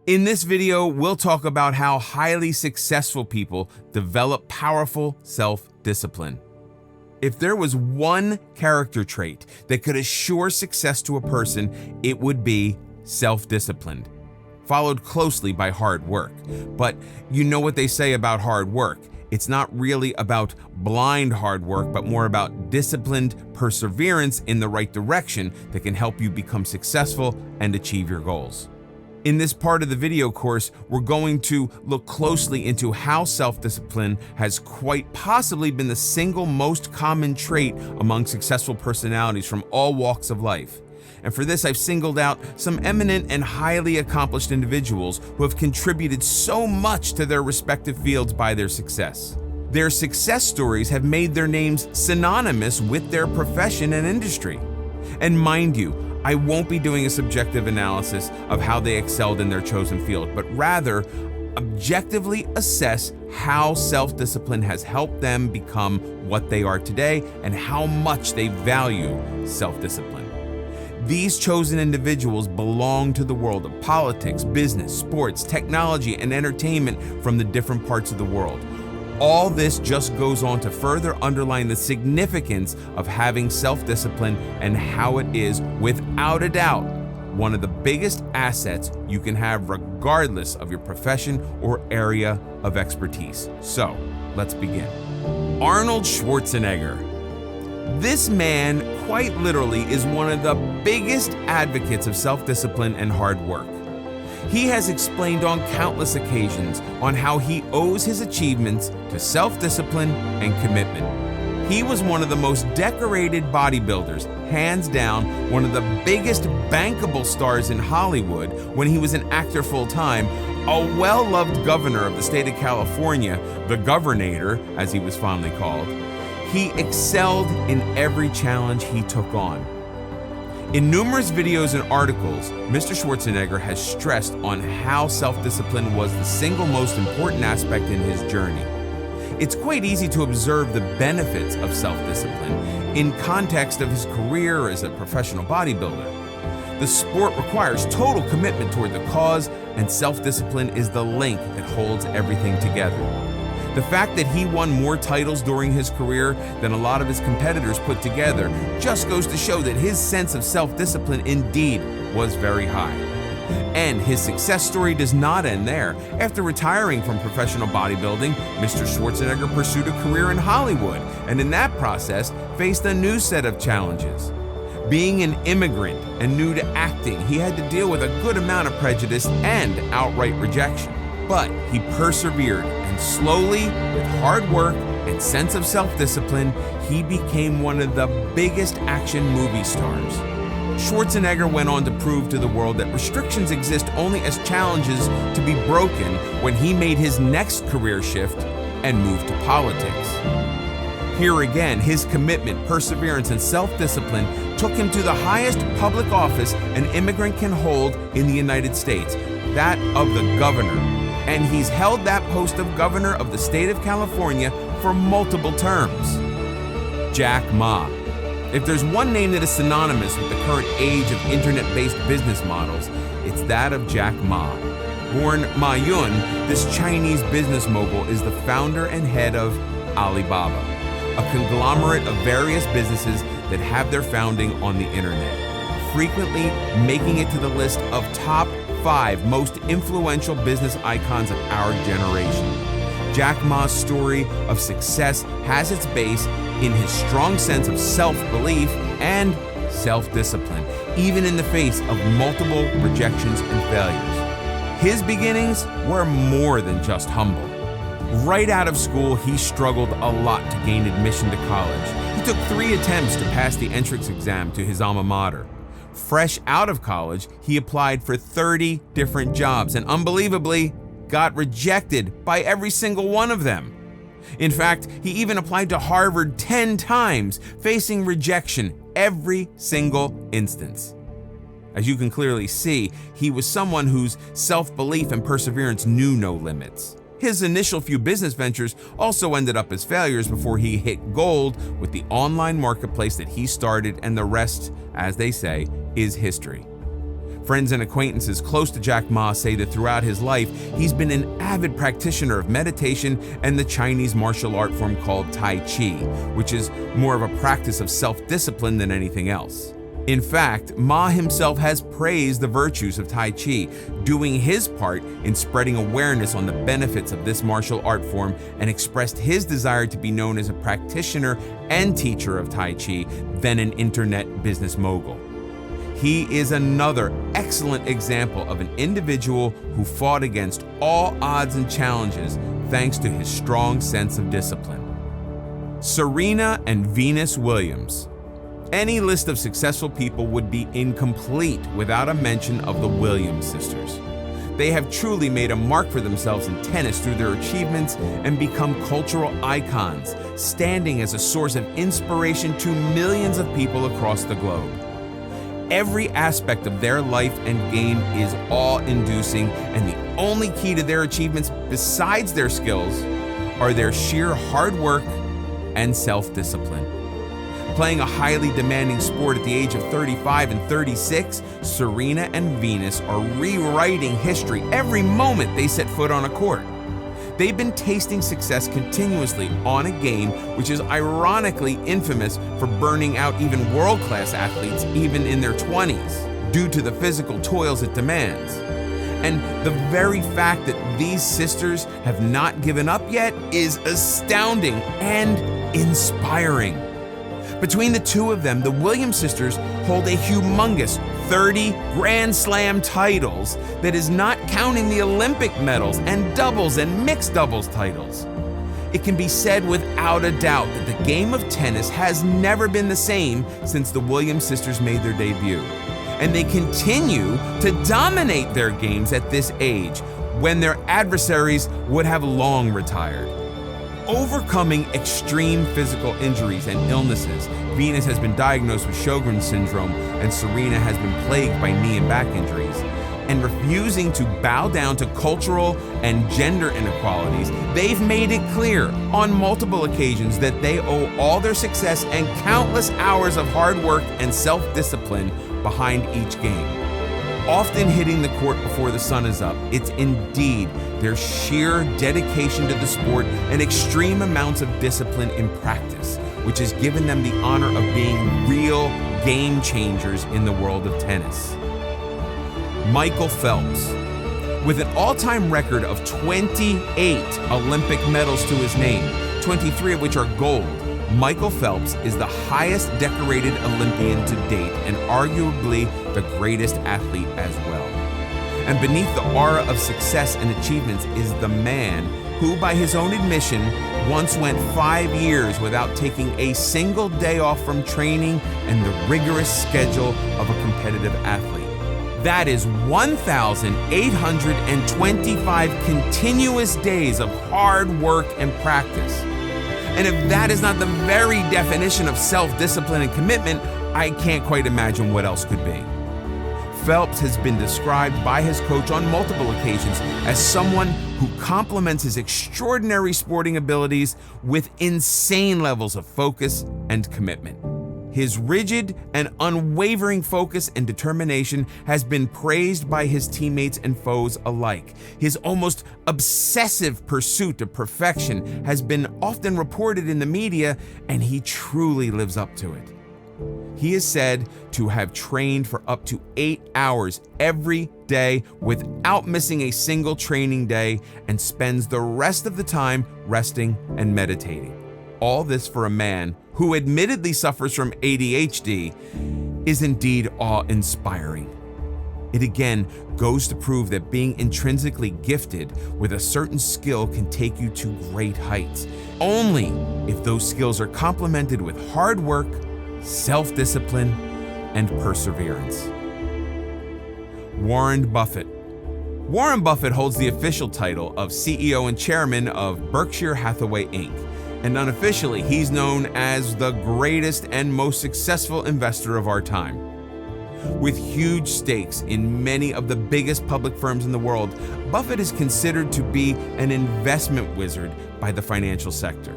In this video, we'll talk about how highly successful people develop powerful self-discipline. If there was one character trait that could assure success to a person, it would be self-disciplined, followed closely by hard work. But you know what they say about hard work. It's not really about blind hard work, but more about disciplined perseverance in the right direction that can help you become successful and achieve your goals. In this part of the video course, we're going to look closely into how self-discipline has quite possibly been the single most common trait among successful personalities from all walks of life. And for this, I've singled out some eminent and highly accomplished individuals who have contributed so much to their respective fields by their success. Their success stories have made their names synonymous with their profession and industry. And mind you, I won't be doing a subjective analysis of how they excelled in their chosen field, but rather objectively assess how self-discipline has helped them become what they are today and how much they value self-discipline. These chosen individuals belong to the world of politics, business, sports, technology, and entertainment from the different parts of the world. All this just goes on to further underline the significance of having self-discipline and how it is, without a doubt, one of the biggest assets you can have regardless of your profession or area of expertise. So, let's begin. Arnold Schwarzenegger. This man, quite literally, is one of the biggest advocates of self-discipline and hard work. He has explained on countless occasions on how he owes his achievements to self-discipline and commitment. He was one of the most decorated bodybuilders, hands down one of the biggest bankable stars in Hollywood when he was an actor full-time, a well-loved governor of the state of California, the Governator, as he was fondly called. He excelled in every challenge he took on. In numerous videos and articles, Mr. Schwarzenegger has stressed on how self-discipline was the single most important aspect in his journey. It's quite easy to observe the benefits of self-discipline in context of his career as a professional bodybuilder. The sport requires total commitment toward the cause, and self-discipline is the link that holds everything together. The fact that he won more titles during his career than a lot of his competitors put together just goes to show that his sense of self-discipline indeed was very high. And his success story does not end there. After retiring from professional bodybuilding, Mr. Schwarzenegger pursued a career in Hollywood, and in that process faced a new set of challenges. Being an immigrant and new to acting, he had to deal with a good amount of prejudice and outright rejection. But he persevered, and slowly, with hard work and sense of self-discipline, he became one of the biggest action movie stars. Schwarzenegger went on to prove to the world that restrictions exist only as challenges to be broken when he made his next career shift and moved to politics. Here again, his commitment, perseverance, and self-discipline took him to the highest public office an immigrant can hold in the United States, that of the governor. And he's held that post of governor of the state of California for multiple terms. Jack Ma. If there's one name that is synonymous with the current age of internet-based business models, it's that of Jack Ma. Born Ma Yun, this Chinese business mogul is the founder and head of Alibaba, a conglomerate of various businesses that have their founding on the internet, frequently making it to the list of top 5 most influential business icons of our generation. Jack Ma's story of success has its base in his strong sense of self-belief and self-discipline, even in the face of multiple rejections and failures. His beginnings were more than just humble. Right out of school, he struggled a lot to gain admission to college. He took 3 attempts to pass the entrance exam to his alma mater. Fresh out of college, he applied for 30 different jobs and unbelievably got rejected by every single one of them. In fact, he even applied to Harvard 10 times, facing rejection every single instance. As you can clearly see, he was someone whose self-belief and perseverance knew no limits. His initial few business ventures also ended up as failures before he hit gold with the online marketplace that he started, and the rest, as they say, is history. Friends and acquaintances close to Jack Ma say that throughout his life, he's been an avid practitioner of meditation and the Chinese martial art form called Tai Chi, which is more of a practice of self-discipline than anything else. In fact, Ma himself has praised the virtues of Tai Chi, doing his part in spreading awareness on the benefits of this martial art form, and expressed his desire to be known as a practitioner and teacher of Tai Chi than an internet business mogul. He is another excellent example of an individual who fought against all odds and challenges thanks to his strong sense of discipline. Serena and Venus Williams. Any list of successful people would be incomplete without a mention of the Williams sisters. They have truly made a mark for themselves in tennis through their achievements and become cultural icons, standing as a source of inspiration to millions of people across the globe. Every aspect of their life and game is awe-inducing, and the only key to their achievements besides their skills are their sheer hard work and self-discipline. Playing a highly demanding sport at the age of 35 and 36, Serena and Venus are rewriting history every moment they set foot on a court. They've been tasting success continuously on a game which is ironically infamous for burning out even world-class athletes even in their 20s due to the physical toils it demands. And the very fact that these sisters have not given up yet is astounding and inspiring. Between the two of them, the Williams sisters hold a humongous 30 Grand Slam titles that is not counting the Olympic medals and doubles and mixed doubles titles. It can be said without a doubt that the game of tennis has never been the same since the Williams sisters made their debut. And they continue to dominate their games at this age, when their adversaries would have long retired. Overcoming extreme physical injuries and illnesses, Venus has been diagnosed with Sjogren's syndrome and Serena has been plagued by knee and back injuries. And refusing to bow down to cultural and gender inequalities, they've made it clear on multiple occasions that they owe all their success and countless hours of hard work and self-discipline behind each game. Often hitting the court before the sun is up, it's indeed their sheer dedication to the sport and extreme amounts of discipline in practice, which has given them the honor of being real game changers in the world of tennis. Michael Phelps. With an all-time record of 28 Olympic medals to his name, 23 of which are gold, Michael Phelps is the highest decorated Olympian to date and arguably the greatest athlete as well. And beneath the aura of success and achievements is the man who, by his own admission, once went 5 years without taking a single day off from training and the rigorous schedule of a competitive athlete. That is 1,825 continuous days of hard work and practice. And if that is not the very definition of self-discipline and commitment, I can't quite imagine what else could be. Phelps has been described by his coach on multiple occasions as someone who complements his extraordinary sporting abilities with insane levels of focus and commitment. His rigid and unwavering focus and determination has been praised by his teammates and foes alike. His almost obsessive pursuit of perfection has been often reported in the media, and he truly lives up to it. He is said to have trained for up to 8 hours every day without missing a single training day, and spends the rest of the time resting and meditating. All this for a man who admittedly suffers from ADHD is indeed awe-inspiring. It again goes to prove that being intrinsically gifted with a certain skill can take you to great heights, only if those skills are complemented with hard work, self-discipline, and perseverance. Warren Buffett. Warren Buffett holds the official title of CEO and chairman of Berkshire Hathaway Inc., and unofficially, he's known as the greatest and most successful investor of our time. With huge stakes in many of the biggest public firms in the world, Buffett is considered to be an investment wizard by the financial sector.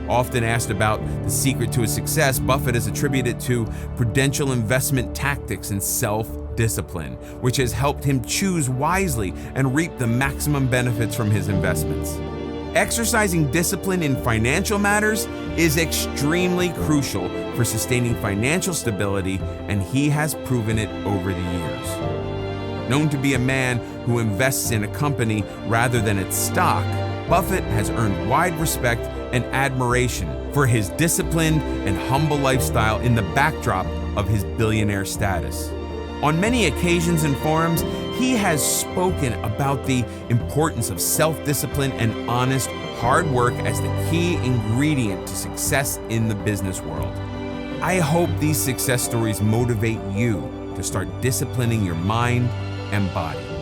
Often asked about the secret to his success, Buffett is attributed to prudential investment tactics and self-discipline. discipline, which has helped him choose wisely and reap the maximum benefits from his investments. Exercising discipline in financial matters is extremely crucial for sustaining financial stability, and he has proven it over the years. Known to be a man who invests in a company rather than its stock, Buffett has earned wide respect and admiration for his disciplined and humble lifestyle in the backdrop of his billionaire status. On many occasions and forums, he has spoken about the importance of self-discipline and honest, hard work as the key ingredient to success in the business world. I hope these success stories motivate you to start disciplining your mind and body.